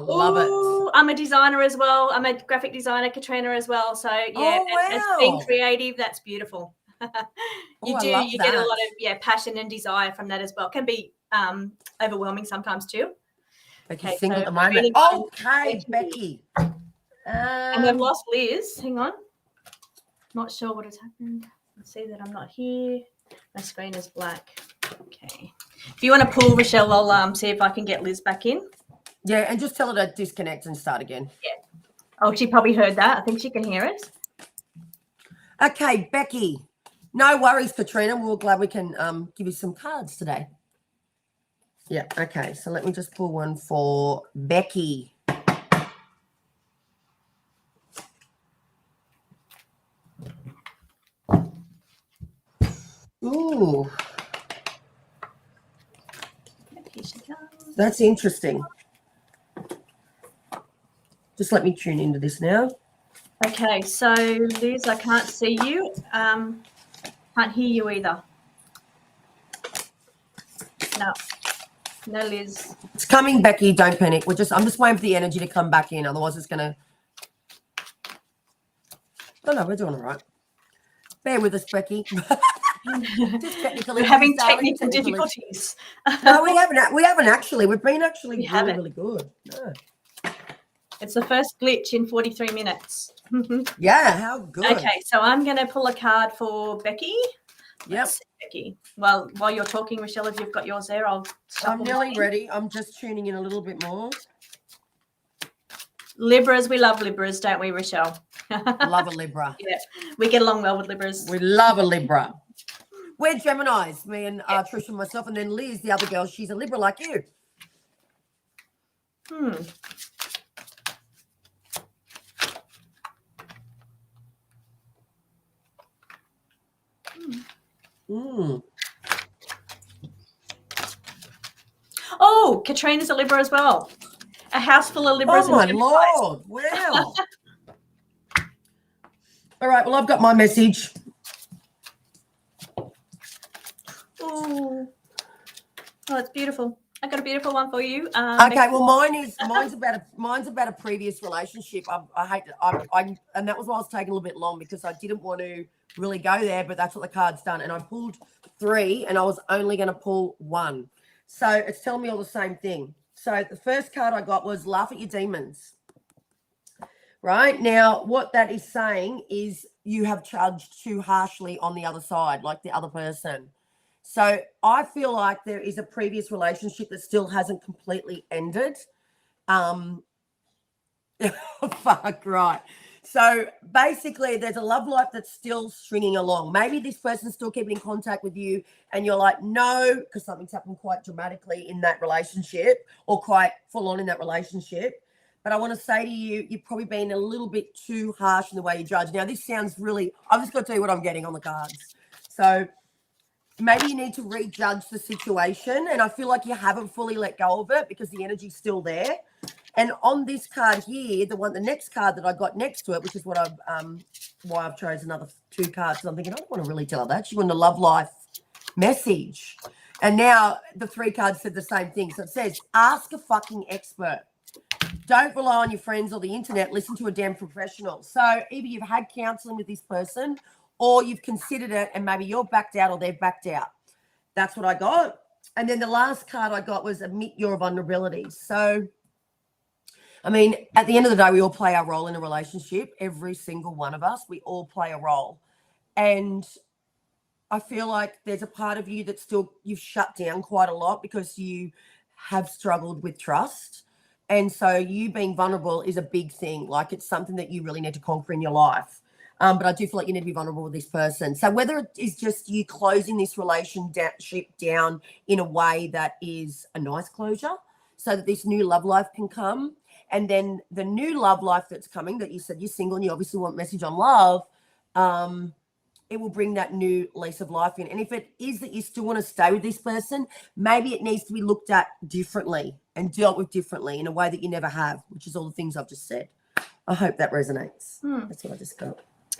Love it. I'm a designer as well. I'm a graphic designer, Katrina, as well. So yeah, as being creative, that's beautiful. You get a lot of passion and desire from that as well. Can be overwhelming sometimes too. Becky's single at the moment. Okay, Becky. And I've lost Liz. Hang on. Not sure what has happened. Let's see that I'm not here. My screen is black. Okay. If you want to pull, Rechelle, I'll see if I can get Liz back in. Yeah, and just tell her to disconnect and start again. Yeah. Oh, she probably heard that. I think she can hear it. Okay, Becky. No worries, Katrina. We're glad we can give you some cards today. Yeah, okay. So let me just pull one for Becky. Ooh. That's interesting. Just let me tune into this now. Okay, so Liz, I can't see you. Can't hear you either. No, Liz. It's coming, Becky. Don't panic. I'm just waiting for the energy to come back in. Otherwise, it's gonna. Oh no, we're doing all right. Bear with us, Becky. We're having technical difficulties. No, we haven't actually. We've been actually really good. No. It's the first glitch in 43 minutes. Yeah, how good. Okay, so I'm going to pull a card for Becky. Yep. Becky. Well, while you're talking, Rechelle, if you've got yours there, I'm nearly ready. I'm just tuning in a little bit more. Libras, we love Libras, don't we, Rechelle? Love a Libra. Yeah, we get along well with Libras. We love a Libra. We're Geminis, me and Trishe and myself, and then Liz, the other girl, she's a Libra like you. Oh, Katrina's a Libra as well. A house full of Libras. Oh, my Lord. Wow. All right, well, I've got my message. Oh, it's beautiful. I got a beautiful one for you. Okay, well, mine's about a previous relationship. I hate it. And that was why I was taking a little bit long, because I didn't want to really go there, but that's what the card's done. And I pulled 3, and I was only going to pull 1. So it's telling me all the same thing. So the first card I got was laugh at your demons. Right now, what that is saying is you have judged too harshly on the other side, like the other person. So I feel like there is a previous relationship that still hasn't completely ended. Fuck, right. So basically there's a love life that's still stringing along. Maybe this person's still keeping in contact with you and you're like, no, because something's happened quite dramatically in that relationship or quite full on in that relationship. but I want to say to you, you've probably been a little bit too harsh in the way you judge. Now, this sounds really, I've just got to tell you what I'm getting on the cards. So maybe you need to rejudge the situation, and I feel like you haven't fully let go of it because the energy's still there. And on this card here, the next card that I got next to it, which is what why I've chosen another 2 cards. So I'm thinking, I don't want to really tell her that. She wanted a love life message. And now the 3 cards said the same thing. So it says, ask a fucking expert. Don't rely on your friends or the internet. Listen to a damn professional. So either you've had counseling with this person or you've considered it and maybe you're backed out or they've backed out. That's what I got. And then the last card I got was admit your vulnerabilities. So, I mean, at the end of the day, we all play our role in a relationship. Every single one of us, we all play a role. And I feel like there's a part of you that still you've shut down quite a lot because you have struggled with trust. And so you being vulnerable is a big thing. Like it's something that you really need to conquer in your life. But I do feel like you need to be vulnerable with this person. So whether it is just you closing this relationship down in a way that is a nice closure so that this new love life can come. And then the new love life that's coming that you said you're single and you obviously want message on love, it will bring that new lease of life in. And if it is that you still want to stay with this person, maybe it needs to be looked at differently and dealt with differently in a way that you never have, which is all the things I've just said. I hope that resonates. That's what I just got.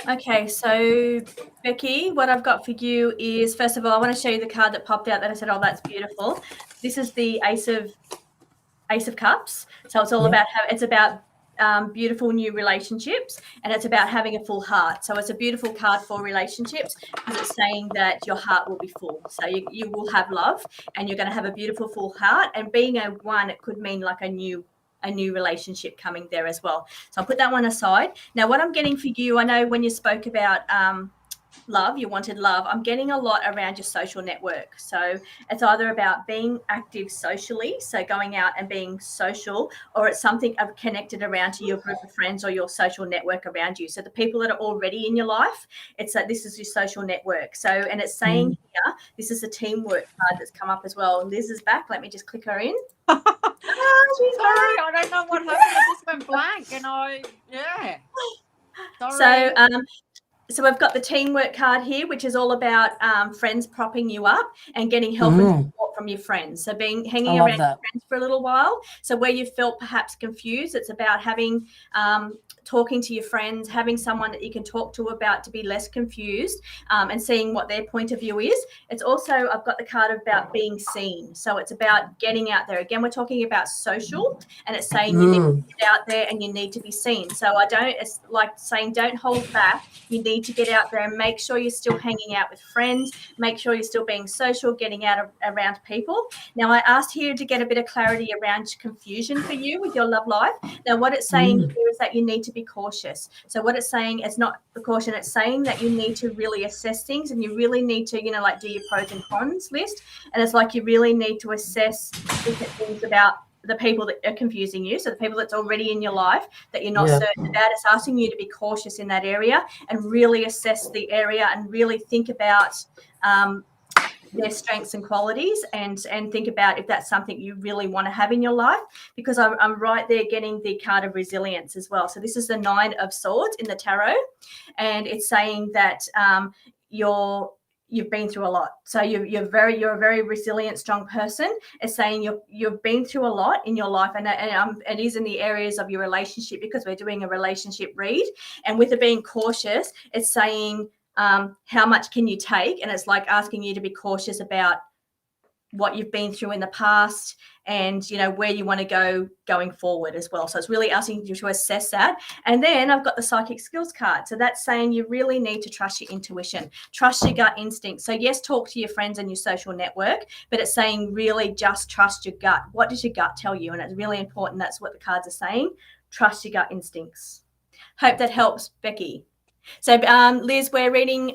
Okay, so Becky, what I've got for you is, first of all, I want to show you the card that popped out that I said, oh, that's beautiful. This is the Ace of Cups. So it's all about how it's about beautiful new relationships, and it's about having a full heart. So it's a beautiful card for relationships because it's saying that your heart will be full. So you will have love and you're going to have a beautiful full heart. And being a 1, it could mean like a new relationship coming there as well. So I'll put that one aside. Now, what I'm getting for you, I know when you spoke about love, you wanted love. I'm getting a lot around your social network. So it's either about being active socially, so going out and being social, or it's something connected around to your group of friends or your social network around you. So the people that are already in your life, it's that this is your social network. So, and it's saying here, this is a teamwork card that's come up as well. Liz is back. Let me just click her in. Sorry, I don't know what happened. I just went blank and Sorry. So we've got the teamwork card here, which is all about friends propping you up and getting help and support from your friends. So hanging around your friends for a little while. So where you felt perhaps confused, it's about having talking to your friends, having someone that you can talk to about to be less confused and seeing what their point of view is. It's also, I've got the card about being seen. So it's about getting out there. Again, we're talking about social, and it's saying you need to get out there and you need to be seen. So it's like saying don't hold back. You need to get out there and make sure you're still hanging out with friends, make sure you're still being social, getting out around people. Now, I asked here to get a bit of clarity around confusion for you with your love life. Now, what it's saying here is that you need to be cautious. So what it's saying is not the caution, it's saying that you need to really assess things and you really need to, like do your pros and cons list. And it's like you really need to assess different things about the people that are confusing you. So the people that's already in your life that you're not certain about, it's asking you to be cautious in that area and really assess the area and really think about their strengths and qualities and think about if that's something you really want to have in your life, because I'm right there getting the card of resilience as well. So this is the 9 of Swords in the tarot, and it's saying that you've been through a lot. So you're a very resilient, strong person. It's saying you've been through a lot in your life, and it is in the areas of your relationship, because we're doing a relationship read. And with it being cautious, it's saying how much can you take? And it's like asking you to be cautious about what you've been through in the past and, where you want to go going forward as well. So it's really asking you to assess that. And then I've got the psychic skills card. So that's saying you really need to trust your intuition, trust your gut instinct. So yes, talk to your friends and your social network, but it's saying really just trust your gut. What does your gut tell you? And it's really important. That's what the cards are saying. Trust your gut instincts. Hope that helps, Becky. So, Liz, we're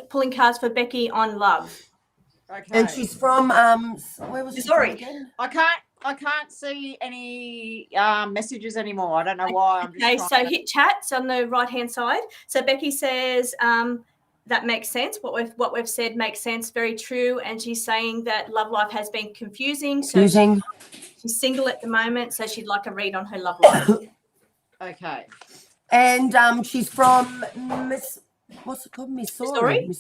pulling cards for Becky on love. Okay. And she's from where was she from again? I can't see any messages anymore. I don't know why. Hit chats on the right hand side. So Becky says that makes sense. What we've said makes sense. Very true. And she's saying that love life has been confusing. So she's single at the moment, so she'd like a read on her love life. Okay. And she's from what's it called? Missouri?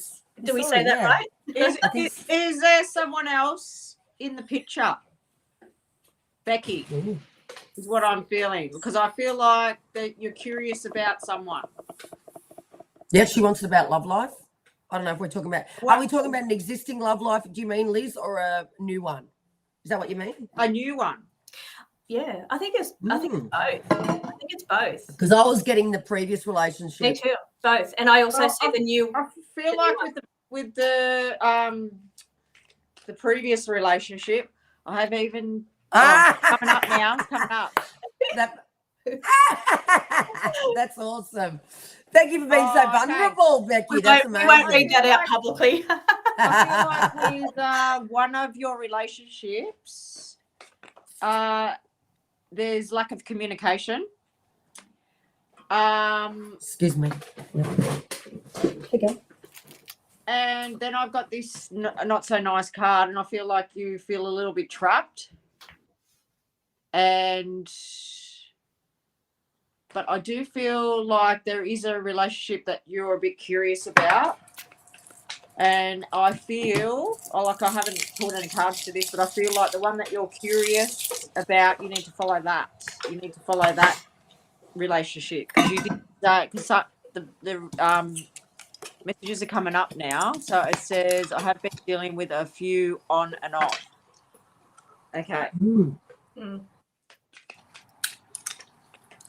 Do we say that right? Is there someone else in the picture? Becky. Ooh. Is what I'm feeling, because I feel like that you're curious about someone. Yeah, she wants it about love life. I don't know if we're talking about. What? Are we talking about an existing love life? Do you mean, Liz, or a new one? Is that what you mean? A new one. Yeah, I think it's both. I think it's both. Because I was getting the previous relationship. Me too. Both, and I also see the new. I feel like with the previous relationship, I have even coming up now. Coming up. That's awesome. Thank you for being so vulnerable, Becky. We That's won't, amazing. we won't read that out publicly. I feel like with one of your relationships, there's lack of communication. Excuse me. Okay. And then I've got this not so nice card, and I feel like you feel a little bit trapped. But I do feel like there is a relationship that you're a bit curious about. And I feel, like I haven't pulled any cards to this, but I feel like the one that you're curious about, you need to follow that. You need to follow that relationship. Because you did that, because the messages are coming up now. So it says, I have been dealing with a few on and off. Okay.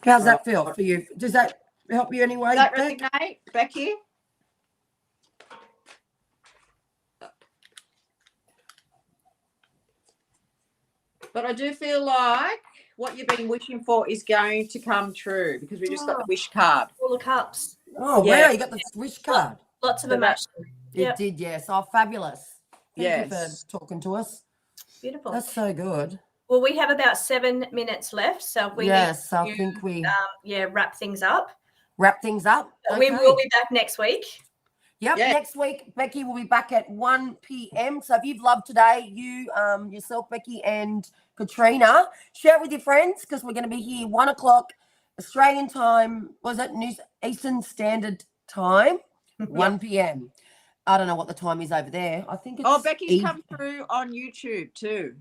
How's that feel for you? Does that help you anyway? Does that resonate, Becky? But I do feel like what you've been wishing for is going to come true, because we just got the wish card. All the cups. Oh, Yeah. wow, you got the wish card. Lots of emotion. It did, yes. Oh, fabulous. Thank you Yes. for talking to us. Beautiful. That's so good. Well, we have about 7 minutes left, so we I need think to, we wrap things up. wrap things up. We Okay. will be back next week. Yep, Yeah. next week, Becky will be back at 1 p.m. So if you've loved today, you, yourself, Becky, and Katrina, share it with your friends, because we're going to be here 1 o'clock Australian time. Was it Eastern Standard Time? 1 p.m. I don't know what the time is over there. I think it's Becky's come through on YouTube too.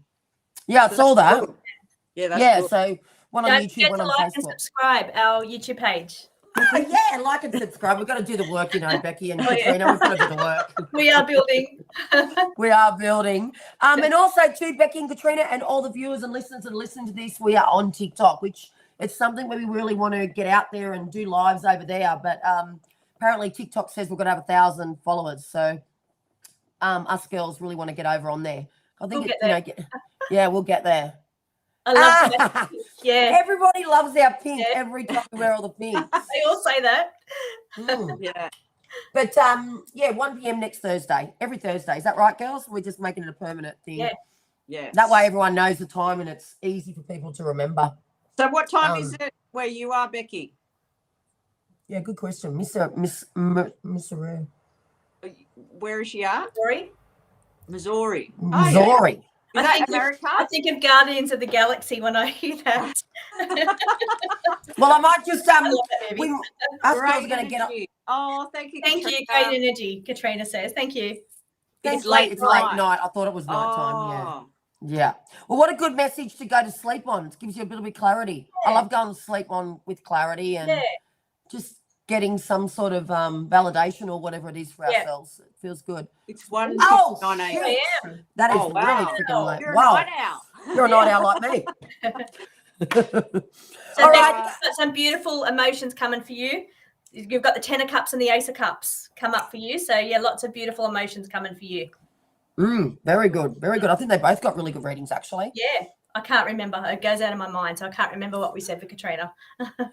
Yeah, I saw that. Good. Yeah, that's good. So one on Don't YouTube, forget one to on like and Facebook. subscribe our YouTube page. Yeah, like and subscribe. We've got to do the work, Becky and Katrina. We've got to do the work. We are building. We are building. And also to Becky and Katrina and all the viewers and listeners that listen to this, we are on TikTok, which it's something where we really want to get out there and do lives over there. But apparently TikTok says we've got to have 1,000 followers. So us girls really want to get over on there. I think we'll get there. I love that. Yeah. Everybody loves our pink every time we wear all the pink. They all say that. Yeah. But 1 p.m. next Thursday. Every Thursday. Is that right, girls? We're just making it a permanent thing. Yeah. Yeah. That way everyone knows the time and it's easy for people to remember. So what time is it where you are, Becky? Yeah, good question. Miss Rue. Where is she at? Sorry. Missouri. Missouri. Is that America? I think of Guardians of the Galaxy when I hear that. Well, I might just I love that movie. us girls are going to get up. Oh, thank you. Thank you. Great energy, Katrina says. Thank you. It's late night. I thought it was night time. Yeah. Well, what a good message to go to sleep on. It gives you a little bit of clarity. Yeah. I love going to sleep on with clarity and just getting some sort of validation or whatever it is for ourselves. It feels good. It's 1:09 a.m. That is wow. really freaking late. You're Wow. a night owl. You're a night owl like me. So All Becky, right. you've got some beautiful emotions coming for you. You've got the 10 of Cups and the Ace of Cups come up for you. So, lots of beautiful emotions coming for you. Very good. Very good. I think they both got really good readings, actually. Yeah. I can't remember. It goes out of my mind, so I can't remember what we said for Katrina.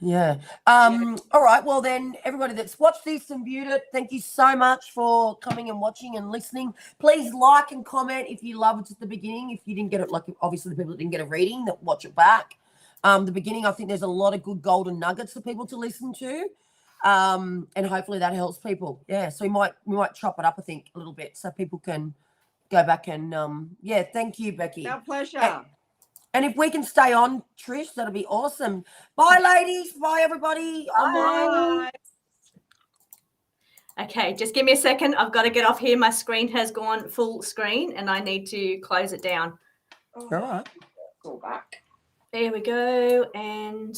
Yeah. All right. Well, then, everybody that's watched this and viewed it, thank you so much for coming and watching and listening. Please like and comment if you loved it at the beginning. If you didn't get it, like obviously the people that didn't get a reading, that watch it back. The beginning, I think there's a lot of good golden nuggets for people to listen to. And hopefully that helps people. Yeah. So we might chop it up, I think, a little bit so people can go back and thank you, Becky. Our pleasure. And if we can stay on, Trish, that'll be awesome. Bye, ladies. Bye, everybody. Bye. Okay, just give me a second. I've got to get off here. My screen has gone full screen and I need to close it down. All right. Go back. There we go. And